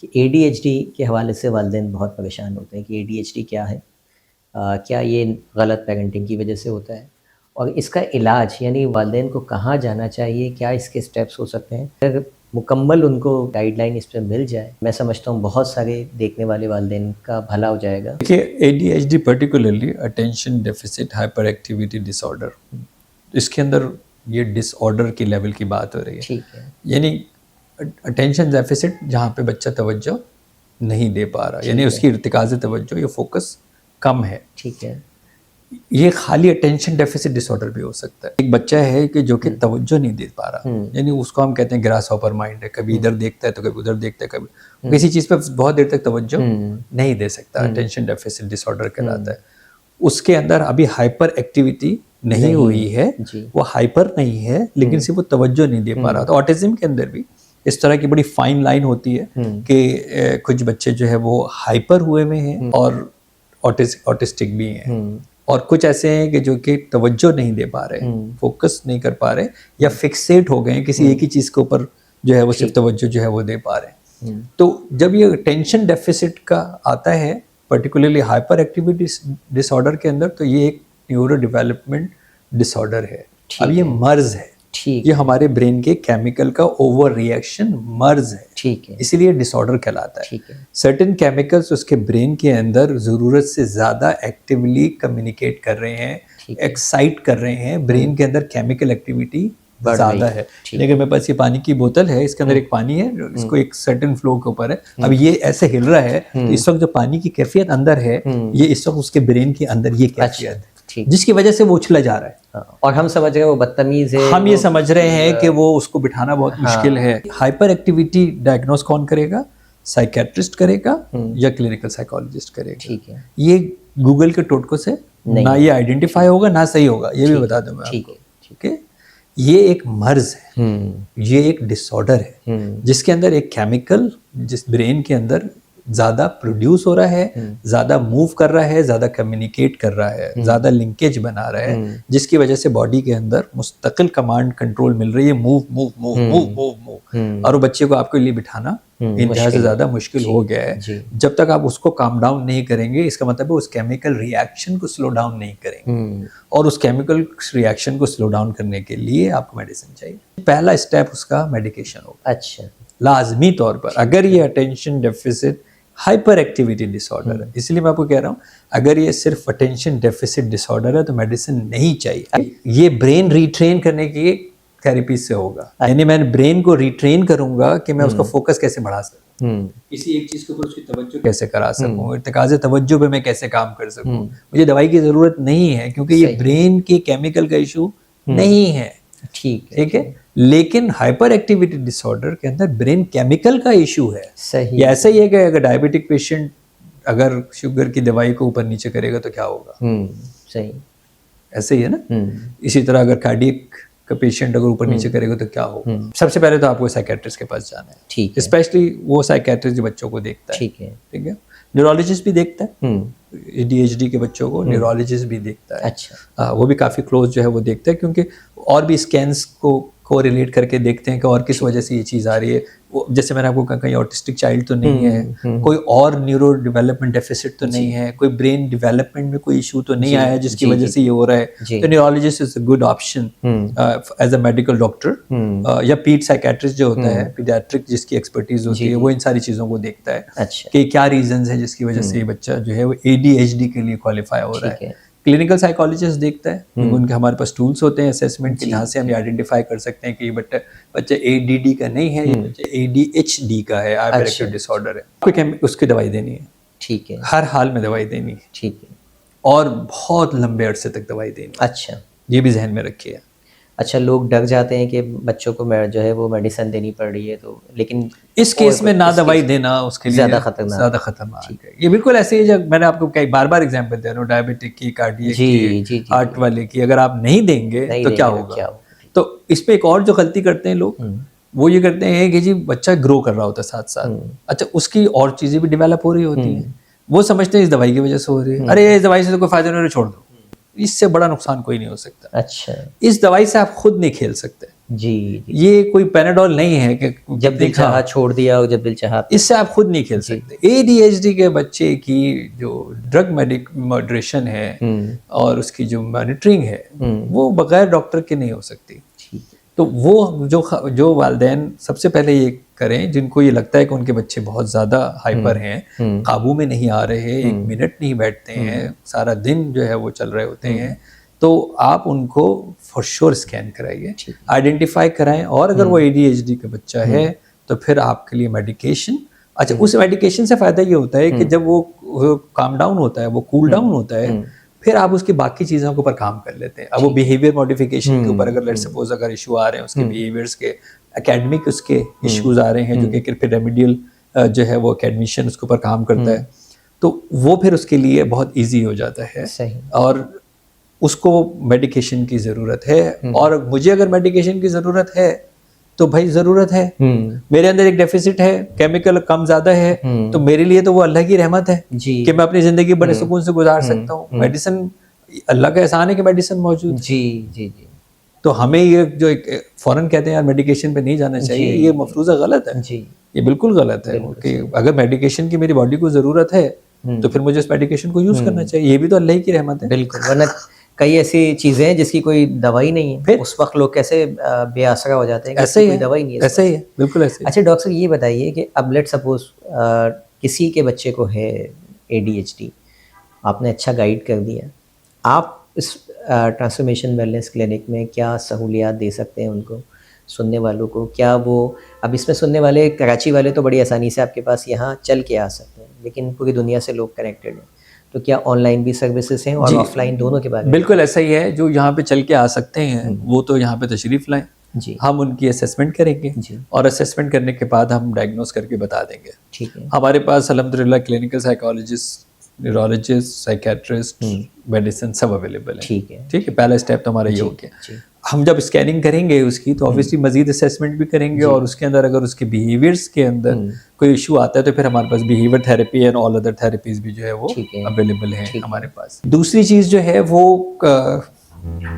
कि एडीएचडी के हवाले से वालिदैन बहुत परेशान होते हैं कि एडीएचडी क्या है? क्या ये गलत पेरेंटिंग की वजह से होता है? और इसका इलाज यानी वालिदैन को कहाँ जाना चाहिए? क्या इसके स्टेप्स हो सकते हैं? अगर मुकम्मल उनको गाइडलाइन इस पे मिल जाए, मैं समझता हूँ बहुत सारे देखने वाले वालिदैन का भला हो जाएगा। देखिए, ADHD particularly attention deficit hyper activity disorder, इसके अंदर ये डिसऑर्डर की लेवल की बात हो रही है। ठीक है। यानी अटेंशन डेफिसिट जहाँ पे बच्चा तवज्जो नहीं दे पा रहा, यानी उसकी इर्तिकाज़ तवज्जो या फोकस कम है। ठीक है। ये खाली अटेंशन डेफिसिट डिसऑर्डर भी हो सकता है। एक बच्चा है कि जो कि तवज्जो नहीं दे पा रहा, यानी उसको हम कहते हैं ग्रास हॉपर माइंड है, कभी इधर देखता है तो कभी उधर देखता है, कभी किसी चीज़ पे बहुत देर तक तवज्जो नहीं दे सकता, अटेंशन डेफिसिट डिसऑर्डर कहलाता है। उसके अंदर अभी हाइपर एक्टिविटी नहीं हुई है, वो हाइपर नहीं है लेकिन सिर्फ वो तवज्जो नहीं दे पा रहा। तो ऑटिज्म के अंदर भी इस तरह की बड़ी फाइन लाइन होती है कि कुछ बच्चे जो है वो हाइपर हुए हुए हैं और ऑटिस्टिक भी हैं, और कुछ ऐसे हैं कि जो कि तवज्जो नहीं दे पा रहे, फोकस नहीं कर पा रहे, या फिक्सेट हो गए हैं किसी एक ही चीज़ के ऊपर जो है वो सिर्फ तवज्जो जो है वो दे पा रहे हैं। तो जब ये अटेंशन डेफिसिट का आता है पर्टिकुलरली हाइपर एक्टिविटी डिसऑर्डर के अंदर, तो ये एक न्यूरो डेवलपमेंट डिसऑर्डर है। अब ये मर्ज है, ये हमारे ब्रेन के केमिकल का ओवर रिएक्शन मर्ज है। ठीक है। इसीलिए डिसऑर्डर कहलाता है। सर्टेन केमिकल्स उसके ब्रेन के अंदर ज़रूरत से ज़्यादा एक्टिवली कम्युनिकेट कर रहे हैं, एक्साइट कर रहे हैं, ब्रेन के अंदर केमिकल एक्टिविटी ज़्यादा है। लेकिन मेरे पास ये पानी की बोतल है, इसके अंदर एक पानी है, इसको एक सर्टेन फ्लो के ऊपर है, अब ये ऐसे हिल रहा है, तो इस वक्त जो पानी की कैफियत अंदर है, ये इस वक्त उसके ब्रेन के अंदर ये कैफियत है जिसकी वजह से वो उछला जा रहा है। और हम समझ रहे हैं वो बदतमीज है, हम ये समझ रहे हैं कि वो उसको बिठाना बहुत मुश्किल है। हाइपर एक्टिविटी डायग्नोस कौन करेगा? साइकेट्रिस्ट करेगा या क्लिनिकल साइकोलॉजिस्ट करेगा। ठीक है। ये गूगल के टोटकों से ना ये आइडेंटिफाई होगा ना सही होगा, ये भी बता दूं मैं आपको। ठीक है, ये एक मर्ज है, ये एक डिसऑर्डर है जिसके अंदर एक केमिकल जिस ब्रेन के अंदर ज़्यादा प्रोड्यूस हो रहा है, ज़्यादा मूव कर रहा है, ज़्यादा कम्युनिकेट कर रहा है, ज़्यादा लिंकेज बना रहा है, जिसकी वजह से बॉडी के अंदर मुस्तकिल कमांड कंट्रोल मिल रही है, move move move move move move, और वो बच्चे को आपके लिए बिठाना इंतहा से ज़्यादा मुश्किल हो गया है। जब तक आप उसको काम डाउन नहीं करेंगे, इसका मतलब है उस केमिकल रिएक्शन को स्लो डाउन नहीं करेंगे, और उस केमिकल रिएक्शन को स्लो डाउन करने के लिए आपको मेडिसिन चाहिए। पहला स्टेप उसका मेडिकेशन होगा। अच्छा, लाजमी तौर पर अगर ये attention deficit hyper activity disorder है, इसलिए मैं आपको कह रहा हूँ अगर ये सिर्फ अटेंशन डेफिसिट डिसऑर्डर है तो मेडिसिन नहीं चाहिए। ये ब्रेन रीट्रेन करने की थेरेपी से होगा, यानी मैं ब्रेन को रीट्रेन करूंगा कि मैं उसका फोकस कैसे बढ़ा सकूं, किसी एक चीज के ऊपर उसकी तवज्जो कैसे करा सकूं, इर्तिकाज़े तवज्जो पे मैं कैसे काम कर सकूं। मुझे दवाई की जरूरत नहीं है क्योंकि ये ब्रेन के केमिकल का इशू नहीं है। ठीक है, लेकिन हाइपर एक्टिविटी डिसऑर्डर के अंदर ब्रेन केमिकल का इशू है। सही। ये ऐसा ही है कि अगर डायबिटिक पेशेंट अगर शुगर की दवाई को ऊपर नीचे करेगा तो क्या होगा? सही, ऐसे ही है ना। इसी तरह अगर कार्डियक का पेशेंट अगर ऊपर नीचे करेगा तो क्या होगा? सबसे पहले तो आपको साइकेट्रिस्ट के पास जाना है। ठीक है। स्पेशली वो साइकेट्रिस्ट जो बच्चों को देखता है। ठीक है। ठीक है, न्यूरोलॉजिस्ट भी देखता है, ADHD के बच्चों को न्यूरोलॉजिस्ट भी देखता है। अच्छा। वो भी काफ़ी क्लोज जो है वो देखता है, क्योंकि और भी स्कैन्स को रिलेट करके देखते हैं कि और किस वजह से ये चीज़ आ रही है। वो जैसे मैंने आपको कहा, कहीं ऑटिस्टिक चाइल्ड तो नहीं है, कोई और न्यूरो डेवलपमेंट डेफिसिट तो नहीं है, कोई ब्रेन डेवलपमेंट में कोई इशू तो नहीं आया जिसकी वजह से ये हो रहा है। तो neurologist is a good option as a medical doctor, या पीड साइकेट्रिस्ट जो होता है, पीडियाट्रिक जिसकी एक्सपर्टीज होती है, वो इन सारी चीज़ों को देखता है। अच्छा। कि क्या रीजंस है जिसकी वजह से ये बच्चा जो है वो ADHD के लिए क्वालिफाई हो रहा है। क्लिनिकल साइकोलॉजिस्ट देखता है, उनके हमारे पास टूल्स होते हैं असेसमेंट के, जहाँ से हम आइडेंटिफाई कर सकते हैं कि ये बच्चा ADD का नहीं है, ये बच्चा ADHD का है, हाइपर एक्टिव डिसऑर्डर है। आपको उसकी दवाई देनी है। ठीक है। हर हाल में दवाई देनी है। ठीक है। और बहुत लंबे अरसे तक दवाई देनी है। अच्छा, ये भी जहन में रखिए। अच्छा, लोग डर जाते हैं कि बच्चों को जो है वो मेडिसिन देनी पड़ रही है, तो लेकिन इस केस में ना दवाई देना उसके लिए ज़्यादा खतरनाक है। ये बिल्कुल ऐसे ही, जब मैंने आपको कई बार एग्जांपल दे रहा हूँ, डायबिटिक की, कार्डियक की, हार्ट वाले की, अगर आप नहीं देंगे तो क्या होगा? तो इस पे एक और जो गलती करते हैं लोग, वो ये करते हैं कि जी बच्चा ग्रो कर रहा होता है साथ साथ, अच्छा उसकी और चीज़ें भी डेवलप हो रही होती हैं, वो समझते हैं इस दवाई की वजह से हो रही है, अरे इस दवाई से तो कोई फायदा नहीं, छोड़ दो, इससे बड़ा नुकसान कोई नहीं हो सकता। अच्छा, इस दवाई से आप खुद नहीं खेल सकते। जी, जी। ये कोई पैनाडॉल नहीं है कि जब दिल चाहा छोड़ दिया और जब दिल चाहा इससे आप खुद नहीं खेल सकते। ADHD के बच्चे की जो ड्रग मॉडरेशन है और उसकी जो मॉनिटरिंग है वो बगैर डॉक्टर के नहीं हो सकती। तो वो जो वालिदैन सबसे पहले ये करें जिनको ये लगता है कि उनके बच्चे बहुत ज़्यादा हाइपर हैं, काबू में नहीं आ रहे हैं, 1 मिनट नहीं बैठते हैं, सारा दिन जो है वो चल रहे होते हैं, तो आप उनको फॉर श्योर स्कैन कराइए, आइडेंटिफाई कराएं। और अगर वो ADHD का बच्चा है तो फिर आपके लिए मेडिकेशन, अच्छा उस मेडिकेशन से फ़ायदा ये होता है कि जब वो काम डाउन होता है, वो कूल डाउन होता है, फिर आप उसकी बाकी चीज़ों के ऊपर काम कर लेते हैं। अब वो बिहेवियर मॉडिफिकेशन के ऊपर अगर लेट्स सपोज अगर इशू आ रहे हैं उसके बिहेवियर्स के, एकेडमिक उसके इश्यूज आ रहे हैं जो कि फिर रेमेडियल जो है वो एकेडमिशियन उसके ऊपर काम करता है, तो वो फिर उसके लिए बहुत ईजी हो जाता है। सही। और उसको मेडिकेशन की ज़रूरत है। और मुझे अगर मेडिकेशन की ज़रूरत है तो भाई ज़रूरत है, मेरे अंदर एक डेफिसिट है, केमिकल कम ज़्यादा है, तो मेरे लिए तो वो अल्लाह की रहमत है कि मैं अपनी ज़िंदगी बड़े सुकून से गुजार सकता हूँ। मेडिसिन अल्लाह का एहसान है कि मेडिसिन मौजूद। जी जी जी। तो हमें ये जो फ़ौरन कहते हैं यार मेडिकेशन पे नहीं जाना चाहिए, ये मफरूज़ा गलत है जी। ये बिल्कुल गलत है कि अगर मेडिकेशन की मेरी बॉडी को ज़रूरत है तो फिर मुझे उस मेडिकेशन को यूज़ करना चाहिए, ये भी तो अल्लाह की रहमत है। बिल्कुल, वरना कई ऐसी चीज़ें हैं जिसकी कोई दवाई नहीं है, उस वक्त लोग कैसे बेआसरा हो जाते हैं, ऐसे ही कोई दवाई नहीं है। ऐसे ही है, बिल्कुल ऐसे ही। अच्छा डॉक्टर साहब ये बताइए कि अब लेट सपोज किसी के बच्चे को है ADHD, आपने अच्छा गाइड कर दिया, आप इस ट्रांसफॉर्मेशन वेलनेस क्लिनिक में क्या सहूलियात दे सकते हैं उनको, सुनने वालों को? क्या वो अब इसमें सुनने वाले कराची वाले तो बड़ी आसानी से आपके पास यहाँ चल के आ सकते हैं, लेकिन पूरी दुनिया से लोग कनेक्टेड हैं, तो क्या ऑनलाइन भी सर्विसेज हैं और ऑफलाइन दोनों के बारे में? बिल्कुल ऐसा ही है, जो यहाँ पे चल के आ सकते हैं वो तो यहाँ पे तशरीफ़ लाएं जी, हम उनकी असेसमेंट करेंगे जी, और असेसमेंट करने के बाद हम डायग्नोस करके बता देंगे। ठीक है। हमारे पास अल्हम्दुलिल्लाह clinical psychologist, neurologist, psychiatrist, medicine सब अवेलेबल है। ठीक है, ठीक है। पहला स्टेप तो हमारा ये हो गया। हम जब स्कैनिंग करेंगे उसकी तो ऑब्वियसली मजीद असेसमेंट भी करेंगे और उसके अंदर अगर उसके बिहेवियर्स के अंदर कोई इशू आता है तो फिर हमारे पास behaviour therapy and all other therapies भी जो है वो अवेलेबल है हमारे पास। दूसरी चीज़ जो है वो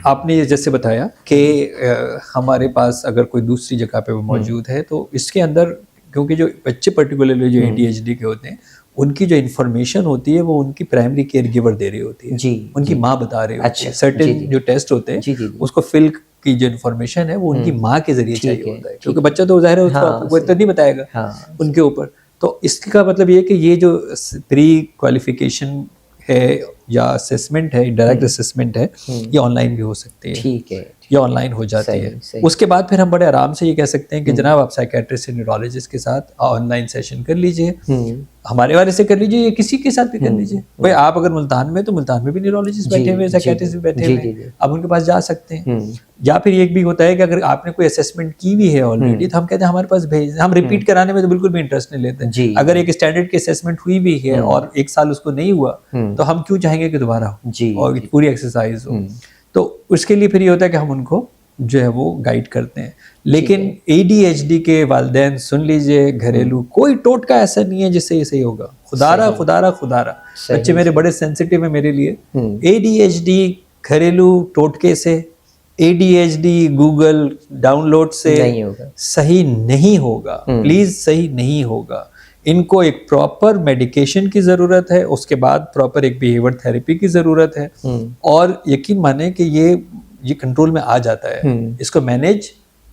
आपने जैसे बताया कि हमारे पास अगर कोई दूसरी जगह पे वो मौजूद है तो इसके अंदर, क्योंकि जो बच्चे पर्टिकुलरली जो ADHD के होते हैं उनकी जो इन्फॉर्मेशन होती है वो उनकी प्राइमरी केयर गिवर दे रही होती है जी, उनकी माँ बता रही होती है। सर्टेन जो टेस्ट होते हैं उसको फिल की जो इन्फॉर्मेशन है वो उनकी माँ के जरिए चाहिए होता है, क्योंकि बच्चा तो ज़ाहिर है उसको वो तो नहीं बताएगा उनके ऊपर। तो इसका मतलब ये कि ये जो प्री क्वालिफिकेशन है या असेसमेंट है, डायरेक्ट असेसमेंट है, ये ऑनलाइन भी हो सकती है। ठीक है, ये ऑनलाइन हो जाती है। उसके बाद फिर हम बड़े आराम से ये कह सकते हैं कि जनाब आप साइकेट्रिस्ट या न्यूरोलॉजिस्ट के साथ ऑनलाइन सेशन कर लीजिए, हमारे वाले से कर लीजिए या किसी के साथ भी कर लीजिए। भाई आप अगर मुल्तान में तो मुल्तान में भी न्यूरोलॉजिस्ट बैठे हुए, साइकेट्रिस्ट भी बैठे हुए, आप उनके पास जा सकते हैं। या फिर एक भी होता है कि अगर आपने कोई असेसमेंट की हुई है ऑलरेडी तो हम कहते हैं हमारे पास भेज, हम रिपीट कराने में तो बिल्कुल भी इंटरेस्ट नहीं लेते। अगर एक स्टैंडर्ड की असेसमेंट हुई भी है और 1 साल उसको नहीं हुआ तो हम क्यों चाहेंगे कि दोबारा हो और पूरी एक्सरसाइज हो। तो उसके लिए फिर ये होता है कि हम उनको जो है वो गाइड करते हैं। लेकिन ADHD के वालिदैन सुन लीजिए, घरेलू कोई टोटका ऐसा नहीं है जिससे ये सही होगा। खुदारा खुदारा खुदारा, बच्चे मेरे बड़े सेंसिटिव है मेरे लिए। ADHD घरेलू टोटके से, ADHD गूगल डाउनलोड से नहीं होगा, सही नहीं होगा, प्लीज सही नहीं होगा। इनको एक प्रॉपर मेडिकेशन की ज़रूरत है, उसके बाद प्रॉपर एक बिहेवियर थेरेपी की ज़रूरत है और यकीन माने कि ये कंट्रोल में आ जाता है, इसको मैनेज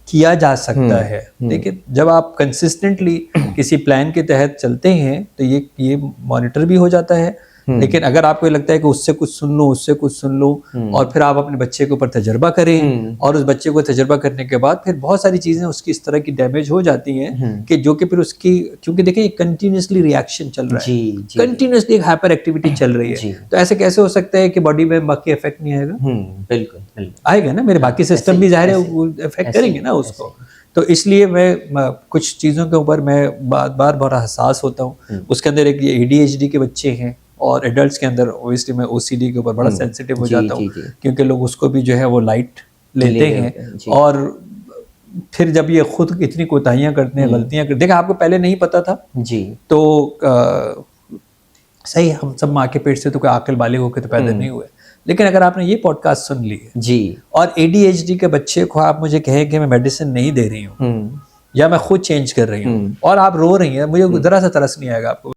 किया जा सकता है। देखिए जब आप कंसिस्टेंटली किसी प्लान के तहत चलते हैं तो ये मॉनिटर भी हो जाता है। लेकिन अगर आपको लगता है कि उससे कुछ सुन लूं, उससे कुछ सुन लूं और फिर आप अपने बच्चे के ऊपर तजर्बा करें और उस बच्चे को तजर्बा करने के बाद फिर बहुत सारी चीजें उसकी इस तरह की डैमेज हो जाती हैं कि जो कि फिर उसकी, क्योंकि देखिए कंटिन्यूसली रिएक्शन चल रहा है, कंटिन्यूसली एक हाइपर एक्टिविटी चल रही है, तो ऐसे कैसे हो सकता है कि बॉडी में बाकी इफेक्ट नहीं आएगा? बिल्कुल आएगा ना, मेरे बाकी सिस्टम भी ज़ाहिर है इफेक्ट करेंगे ना उसको। तो इसलिए मैं कुछ चीज़ों के ऊपर मैं बार बार हसास होता हूँ। उसके अंदर एक ADHD के बच्चे हैं और एडल्ट्स के अंदर ओबियसली मैं OCD के ऊपर बड़ा सेंसिटिव हो जाता हूँ, क्योंकि लोग उसको भी जो है वो लाइट लेते हैं और फिर जब ये खुद इतनी कोताहियाँ करते हैं, गलतियाँ करते हैं। देखा आपको पहले नहीं पता था जी, तो सही हम सब माँ के पेट से तो कोई आकल बालिग होकर तो पैदा नहीं हुए, लेकिन अगर आपने ये पॉडकास्ट सुन ली है जी और ADHD के बच्चे को आप मुझे कहें कि मैं मेडिसिन नहीं दे रही हूँ या मैं खुद चेंज कर रही हूँ और आप रो रही हैं, मुझे जरा सा तरस नहीं आएगा आपको।